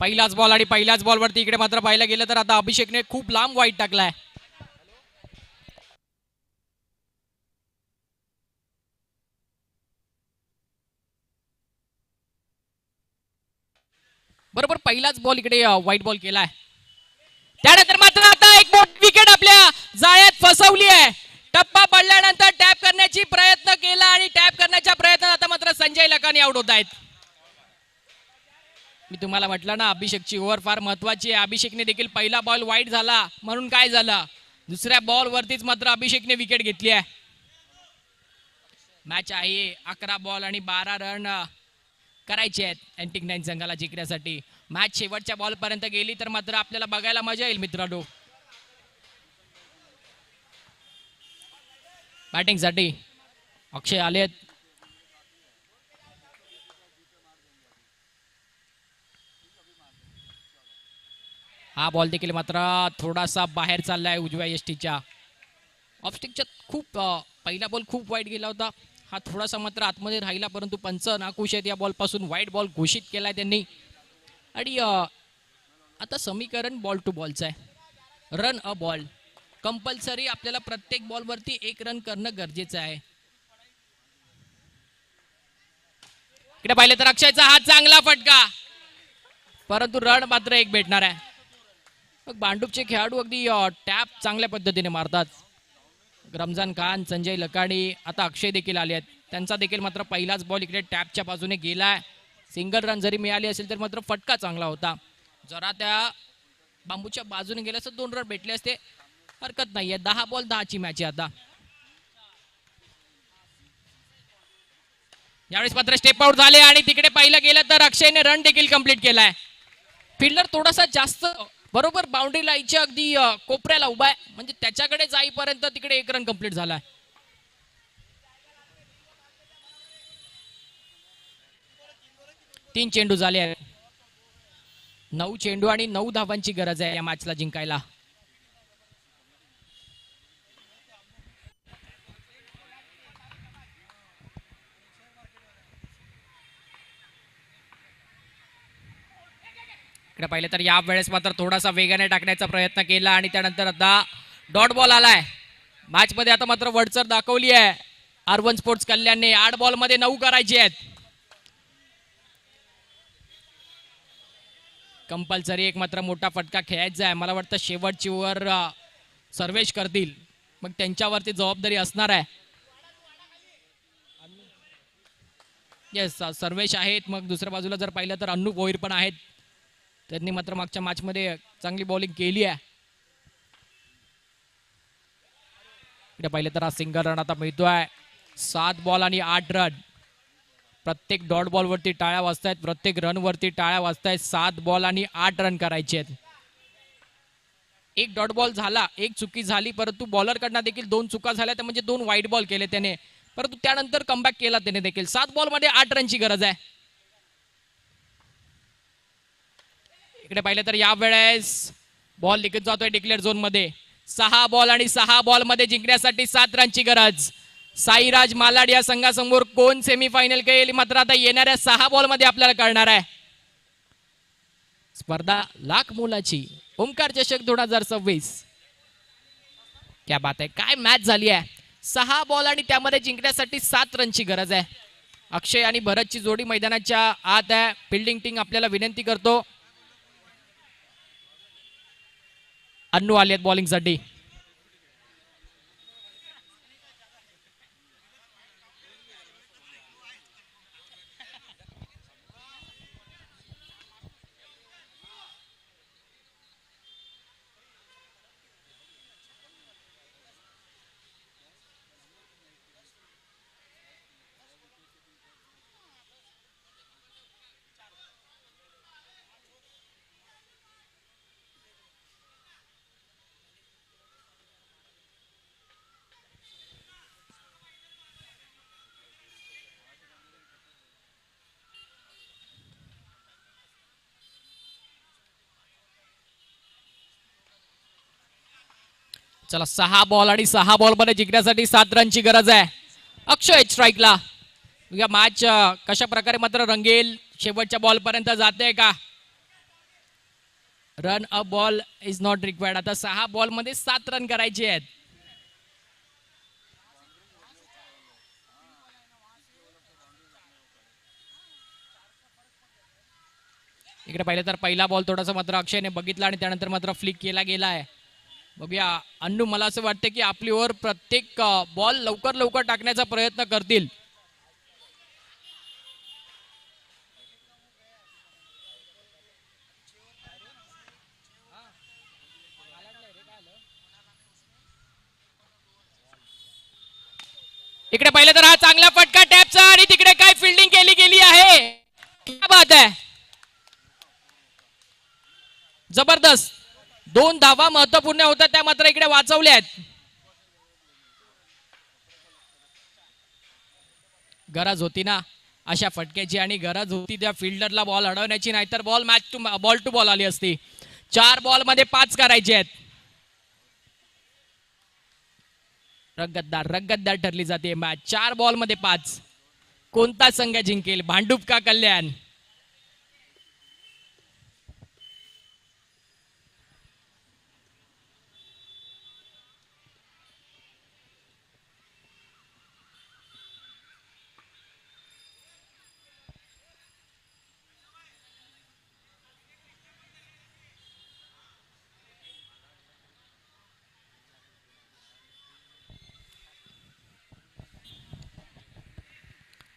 पहिलाच बॉल आणि पहिल्याच बॉलवरती इकडे मात्र पाहायला गेलं तर आता अभिषेकने खूप लांब वाईट टाकलाय. बरोबर पहिलाच बॉल इकडे व्हाईट बॉल केलाय. त्यानंतर मात्र आता एक मोठी विकेट आपल्या जाळ्यात फसवली आहे. टप्पा पडल्यानंतर टॅप करण्याची प्रयत्न केला आणि टॅप करण्याच्या प्रयत्नात आता मात्र संजय लकानी आउट होत आहेत. मी तुम्हाला म्हटलं ना अभिषेकची ओव्हर फार महत्वाची आहे. अभिषेकने देखील पहिला बॉल वाईट झाला म्हणून काय झालं, दुसऱ्या बॉल वरतीच मात्र अभिषेकने विकेट घेतली आहे. मॅच आहे 11 बॉल आणि 12 रन करायचे आहेत अँटिक नाईन संघाला जिंकण्यासाठी. मॅच शेवटच्या बॉल पर्यंत गेली तर मात्र आपल्याला बघायला मजा येईल मित्रांनो. बॅटिंग साठी अक्षय आलेत. हा बॉल देखील मात्र थोडासा बाहेर चाललाय उजव्या यष्टीच्या ऑफस्टिकच्या. खूप पहिला बॉल खूप वाईट गेला होता. हा थोडासा मात्र आतमध्ये राहिला परंतु पंच नाखुश आहेत या बॉल पासून. वाईट बॉल घोषित केलाय त्यांनी. आणि आता समीकरण बॉल टू बॉलचं आहे. रन अ बॉल कंपल्सरी आपल्याला प्रत्येक बॉलवरती 1 रन करणं गरजेचं आहे. इकडे पाहिलं तर अक्षयचा हा चांगला फटका परंतु रन मात्र 1 भेटणार आहे. मग भांडूपचे खेळाडू अगदी टॅप चांगल्या पद्धतीने मारतात. रमजान खान, संजय लकानी, आता अक्षय देखील आले आहेत. त्यांचा देखील मात्र पहिलाच बॉल इकडे टॅपच्या बाजूने गेलाय. सिंगल रन जरी मिळाली असेल तर मात्र फटका चांगला होता. जरा त्या बांबूच्या बाजूने गेल्या तर 2 रन भेटले असते, हरकत नाहीये. 10 बॉल 10 ची मॅच आहे आता. यावेळेस मात्र स्टेप आउट झाले आणि तिकडे पाहिलं गेलं तर अक्षयने रन देखील कंप्लीट केलाय. फिल्डर थोडासा जास्त बरोबर बाउंड्री लाईनच्या अगदी कोपऱ्याला उभा आहे, म्हणजे त्याच्याकडे जाईपर्यंत तिकडे 1 रन कंप्लीट झालाय. तीन चेंडू झाले आहेत. 9 चेंडू आणि 9 धावांची गरज आहे या मॅचला जिंकायला. इकडे पाहिलं तर या वेळेस मात्र थोडासा वेगाने टाकण्याचा प्रयत्न केला आणि त्यानंतर आता डॉट बॉल आलाय. मॅच मध्ये आता मात्र वडचर दाखवली आहे R1 स्पोर्ट्स कल्याणने. 8 बॉल मध्ये 9 करायचे आहेत. कंपल्सरी एक मात्र मोठा फटका खेळायचा आहे. मला वाटतं शेवटची ओव्हर सर्वेश करतील, मग त्यांच्यावरती जबाबदारी असणार आहे. येस सर्वेश आहेत. मग दुसऱ्या बाजूला जर पाहिलं तर अन्नू भोईर पण आहेत. त्यांनी मात्र मागच्या मॅच मध्ये चांगली बॉलिंग केली आहे. इकडे पाहिलं तर हा सिंगल रन आता मिळतोय. 7 बॉल आणि 8 रन. प्रत्येक डॉट बॉल वरती टाळ्या वाजतायत, प्रत्येक रन वरती टाळ्या वाजतायत. 7 बॉल आणि 8 रन करायचे आहेत. एक डॉट बॉल झाला, एक चुकी झाली, परंतु बॉलर कडनं देखील 2 चुका झाल्या, म्हणजे 2 वाईट बॉल केले त्याने, परंतु त्यानंतर कमबॅक केला त्याने देखील. 7 बॉल मध्ये 8 रनची गरज आहे. इकडे पाहिलं तर या वेळेस बॉल निघत जातोय डिक्लेअर झोन मध्ये. 6 बॉल आणि 6 बॉल मध्ये जिंकण्यासाठी 7 रनची गरज. साईराज मालाड या संघासमोर कोण सेमीफायनल खेळेल मात्र आता येणाऱ्या 6 बॉल मध्ये आपल्याला कळणार आहे. स्पर्धा लाख मोलाची ओमकार चषक 2026. क्या बात आहे, काय मॅच झाली आहे. 6 बॉल आणि त्यामध्ये जिंकण्यासाठी 7 रनची गरज आहे. अक्षय आणि भरतची जोडी मैदानाच्या आत आहे. फिल्डिंग टीम आपल्याला विनंती करतो. अन्नू आले आहेत बॉलिंग साठी. चला 6 बॉल आणि 6 बॉल मध्ये जिंकण्यासाठी 7 रनची गरज आहे. अक्षय स्ट्राईकला. मॅच कशा प्रकारे मात्र रंगेल, शेवटच्या बॉल पर्यंत जाते का? Run a ball is not required. आता 6 बॉल मध्ये 7 रन करायचे आहेत. इकडे पाहिलं तर पहिला बॉल थोडासा मात्र अक्षयने बघितला आणि त्यानंतर मात्र फ्लिक केला गेला आहे. बघूया अन्नू, मला असं वाटतं की आपली ओव्हर प्रत्येक बॉल लवकर लवकर टाकण्याचा प्रयत्न करतील. इकडे पाहिलं तर हा चांगला फटका टॅपचा आणि तिकडे काय फिल्डिंग केली गेली आहे. क्या बात आहे, जबरदस्त. 2 धावा महत्वपूर्ण होत्या, त्या मात्र इकडे वाचवल्या आहेत. गरज होती ना अशा फटक्याची आणि गरज होती त्या फिल्डरला बॉल अडवण्याची, नाहीतर बॉल टू बॉल आली असती. 4 बॉल मध्ये 5 करायचे आहेत. रगतदार ठरली जाते मॅच. 4 बॉल मध्ये 5. कोणता संघ जिंकेल, भांडूप का कल्याण?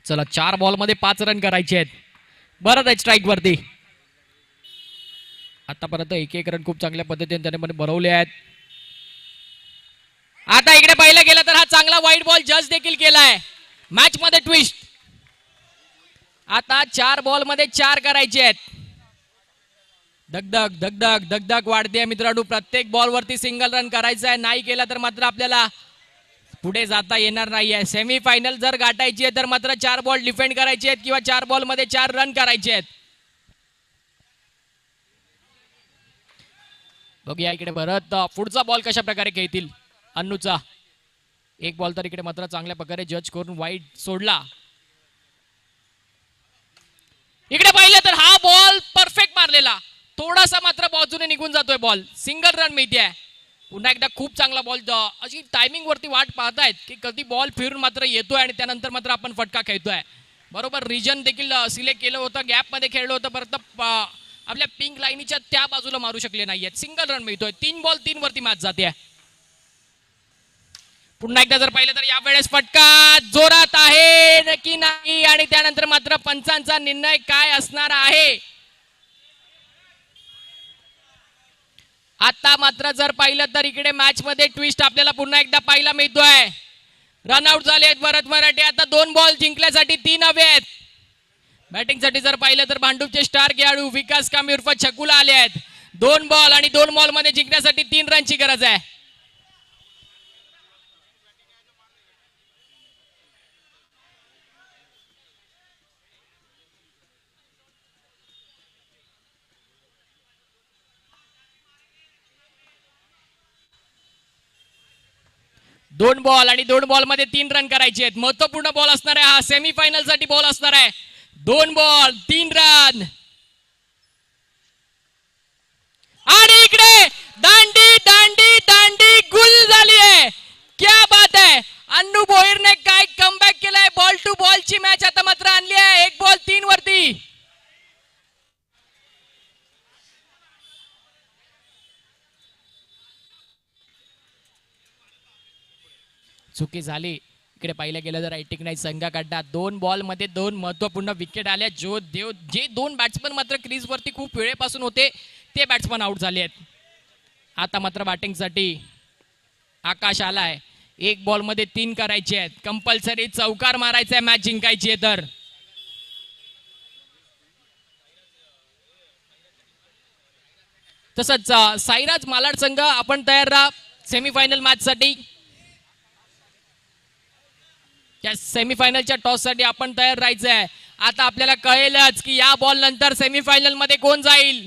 चला 4 बॉल मध्ये 5 रन करायचे आहेत. बरं आहे स्ट्राईक वरती. आतापर्यंत एक रन खूप चांगल्या पद्धतीने त्याने बनवले आहेत. आता इकडे पाहिलं गेलं तर हा चांगला वाईट बॉल जज देखील केलाय. मॅच मध्ये ट्विस्ट. आता 4 बॉल मध्ये 4 करायचे आहेत. धगधग धगधग धगधग वाढते मित्रांनो. प्रत्येक बॉल वरती सिंगल रन करायचा आहे. नाही केला तर मात्र आपल्याला पुढे जाता येणार नाहीये. सेमी फायनल जर गाठायची आहे तर मात्र 4 बॉल डिफेंड करायचे आहेत किंवा 4 बॉल मध्ये 4 रन करायचे आहेत. बघूया इकडे परत पुढचा बॉल कशा प्रकारे खेळतील अन्नूचा. एक बॉल तर इकडे मात्र चांगल्या प्रकारे जज करून वाईट सोडला. इकडे पाहिलं तर हा बॉल परफेक्ट मारलेला, थोडासा मात्र बाजूने निघून जातोय बॉल. सिंगल रन मिळते. पुन्हा एकदा खूप चांगला बॉल. अशी टायमिंग वरती वाट पाहतायत की कधी बॉल फिरून मात्र येतोय आणि त्यानंतर मात्र आपण फटका खेळतोय. बरोबर रिजन देखील सिलेक्ट केलं होतं, गॅप मध्ये खेळलं होतं, परत आपल्या पिंक लाईनीच्या त्या बाजूला मारू शकले नाहीयेत. सिंगल रन मिळतोय. 3 बॉल 3 वरती मॅच जाते. पुन्हा एकदा जर पाहिलं तर यावेळेस फटका जोरात आहे की नाही आणि त्यानंतर मात्र पंचांचा निर्णय काय असणार आहे. आता मात्र जर पाहिलं तर इकडे मॅच मध्ये ट्विस्ट आपल्याला पुन्हा एकदा पाहायला मिळतोय. रनआउट झाले आहेत भरत मराठे. आता 2 बॉल जिंकण्यासाठी 3 हवे आहेत. बॅटिंग साठी जर पाहिलं तर भांडूपचे स्टार खेळाडू विकास कांबळे उर्फ छकुला आले आहेत. 2 बॉल आणि 2 बॉल मध्ये जिंकण्यासाठी 3 रनची गरज आहे. दोन बॉल आणि 2 बॉल मध्ये 3 रन करायचे आहेत. महत्वपूर्ण बॉल असणार आहे हा. सेमीफायनल साठी बॉल असणार आहे. 2 बॉल 3 रन. आणि इकडे दांडी दांडी दांडी गुल झाली आहे. क्या बात आहे. अन्नू भोईरने काय कमबॅक केलाय. बॉल टू बॉल ची मॅच आता मात्र आणली आहे. 1 बॉल 3 वरती. चुकी झाली. इकडे पाहिलं गेलं तर ऐटिक नाही संघ काढला. 2 बॉल मध्ये 2 महत्वपूर्ण विकेट आल्या. जे 2 बॅट्समन मात्र क्रीज वरती खूप वेळेपासून होते ते बॅट्समन आउट झाले आहेत. आता मात्र बॅटिंग साठी आकाश आलाय. 1 बॉल मध्ये 3 करायचे आहेत. कंपल्सरी चौकार मारायचा आहे मॅच जिंकायची आहे तर. तसंच साईराज मालाड संघ आपण तयार राहा सेमीफायनल मॅच साठी. या सेमीफायनलच्या टॉस साठी आपण तयार राहायचं आहे. आता आपल्याला कळेलच की या बॉल नंतर सेमीफायनल मध्ये कोण जाईल.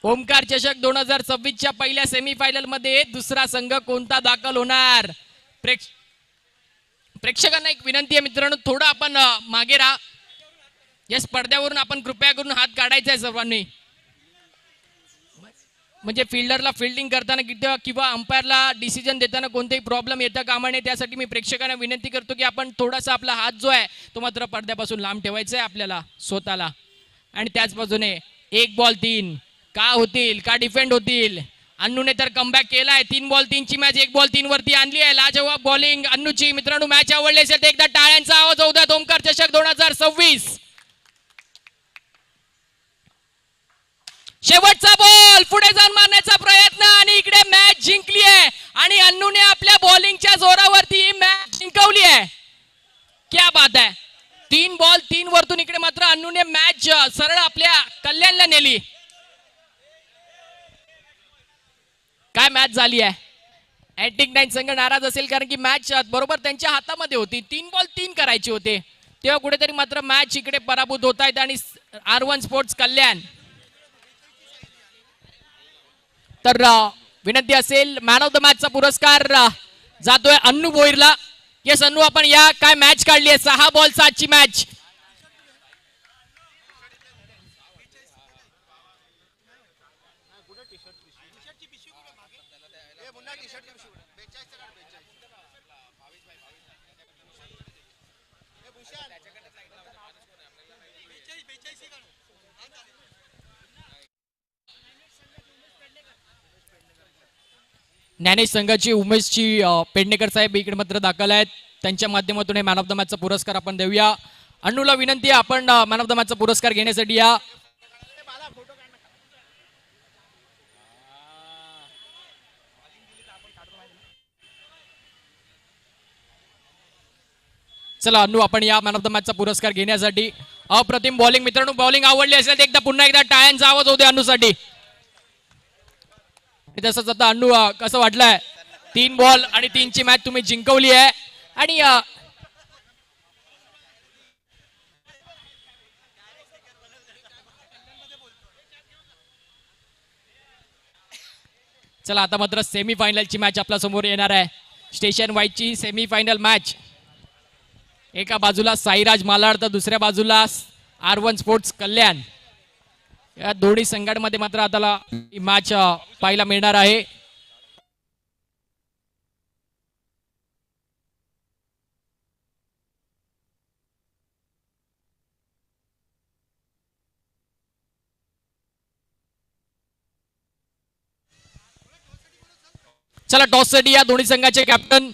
ओमकार चषक 2026च्या पहिल्या सेमीफायनल मध्ये दुसरा संघ कोणता दाखल होणार? प्रेक्षकांना एक विनंती आहे मित्रांनो, थोडं आपण मागे राहा. या पडद्यावरून आपण कृपया करून हात काढायचा आहे सर्वांनी, म्हणजे फिल्डरला फिल्डिंग करताना किंवा अंपायरला डिसिजन देताना कोणतेही प्रॉब्लेम येता कामा नये. त्यासाठी मी प्रेक्षकांना विनंती करतो की आपण थोडासा आपला हात जो आहे तो मात्र पडद्यापासून लांब ठेवायचा आहे आपल्याला स्वतःला. आणि त्याच बाजूने 1 बॉल 3 का होतील, का डिफेंड होतील? अन्नूने तर कमबॅक केलाय. 3 बॉल 3 ची मॅच 1 बॉल 3 वरती आणली आहे. लाजवाब बॉलिंग अन्नूची. मित्रांनो मॅच आवडली असेल तर एकदा टाळ्यांचा आवाज होऊ द्या. ओमकार चषक 2026 शेवटचा बॉल, पुढे जाऊन मारण्याचा प्रयत्न आणि इकडे मॅच जिंकली आहे आणि अन्नूने आपल्या बॉलिंगच्या जोरावरती ही मॅच जिंकवली आहे. क्या बात आहे. 3 बॉल 3 वरतून इकडे मात्र अन्नूने मॅच सरळ आपल्या कल्याणला नेली. काय मॅच झाली आहे. 89 संघ नाराज असेल कारण की मॅच बरोबर त्यांच्या हातामध्ये होती. 3 बॉल 3 करायचे होते तेव्हा कुठेतरी मात्र मॅच इकडे पराभूत होत आहेत. आणि R1 स्पोर्ट्स कल्याण तर विनंती असेल मॅन ऑफ द मॅचचा पुरस्कार जातोय अन्नू भोईरला. येस अन्नू, आपण या काय मॅच काढली आहे, 6 बॉल 7 ची मॅच. ज्ञानेश संघाची उमेशची पेडणेकर साहेब इकडे मात्र दाखल आहेत. त्यांच्या माध्यमातून हे मॅन ऑफ द मॅचचा पुरस्कार आपण देऊया. अन्नूला विनंती आहे आपण मॅन ऑफ द मॅचचा पुरस्कार घेण्यासाठी या. चला अन्नू, आपण या मॅन ऑफ द मॅचचा पुरस्कार घेण्यासाठी. अप्रतिम बॉलिंग मित्रांनो, बॉलिंग आवडली असेल तर एकदा पुन्हा एकदा टाळ्यांचा आवाज होऊ दे अन्नूसाठी. तसंच आता अन्नू कसं वाटलंय? 3 बॉल आणि 3 ची मॅच तुम्ही जिंकवली आहे. आणि चला आता मात्र सेमीफायनलची मॅच आपल्या समोर येणार आहे. स्टेशन वाईजची सेमीफायनल मॅच. एका बाजूला साईराज मालाड तर दुसऱ्या बाजूला R1 स्पोर्ट्स कल्याण. या दोन्ही संघांमध्ये मात्र आता मॅच पाहायला मिळणार आहे. चला टॉस साठी या दोन्ही संघाचे कॅप्टन